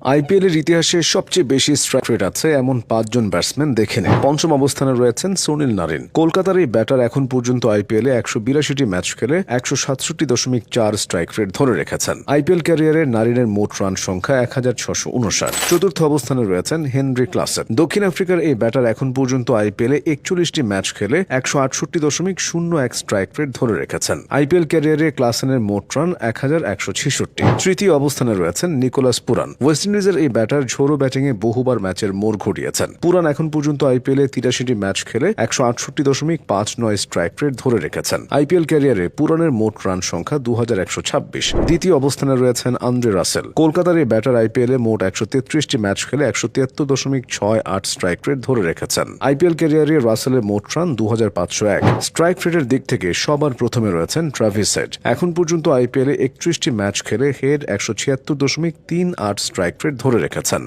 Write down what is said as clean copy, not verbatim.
আইপিএলের ইতিহাসে সবচেয়ে বেশি স্ট্রাইক রেট আছে এমন ৫ জন ব্যাটসম্যান দেখে নেই। পঞ্চম অবস্থানে রয়েছেন সুনীল নারিন। কলকাতার এই ব্যাটার এখন পর্যন্ত আইপিএলে ১৮২টি ম্যাচ খেলে ১৬৭.৪ স্ট্রাইক রেট ধরে রেখেছেন। আইপিএল ক্যারিয়ারে নারিনের মোট রান সংখ্যা ১৬৫৯। চতুর্থ অবস্থানে রয়েছেন হেনরি ক্লাসেন। দক্ষিণ আফ্রিকার এই ব্যাটার এখন পর্যন্ত আইপিএলে ৪১টি ম্যাচ খেলে ১৬৮.০১ স্ট্রাইক রেট ধরে রেখেছেন। আইপিএল ক্যারিয়ারে ক্লাসেনের মোট রান ১১৬৬। তৃতীয় অবস্থানে রয়েছেন নিকোলাস পুরান। ওয়েস্ট ইন্ডিজের এই ব্যাটার ঝোড়ো ব্যাটিংয়ে বহুবার ম্যাচের মোড় ঘটিয়েছেন। পুরান এখন পর্যন্ত আইপিএলে ৮৩টি ম্যাচ খেলে ১৬৮.৫৯ স্ট্রাইক রেট ধরে রেখেছেন। আইপিএল ক্যারিয়ারে পুরানের মোট রান সংখ্যা ২১২৬। দ্বিতীয় অবস্থানে রয়েছেন আন্দ্রে রাসেল। কলকাতার এই ব্যাটার আইপিএলে মোট ১৩৩টি ম্যাচ খেলে ১৭৩.৬৮ স্ট্রাইক রেট ধরে রেখেছেন। আইপিএল ক্যারিয়ারে রাসেলের মোট রান ২৫০১। স্ট্রাইক রেটের দিক থেকে সবার প্রথমে রয়েছেন ট্রাভিস হেড। এখন পর্যন্ত আইপিএলে ৩১টি ম্যাচ খেলে হেড ১৭৬.৩৮ স্ট্রাইক রেট ধরে রেখেছেন।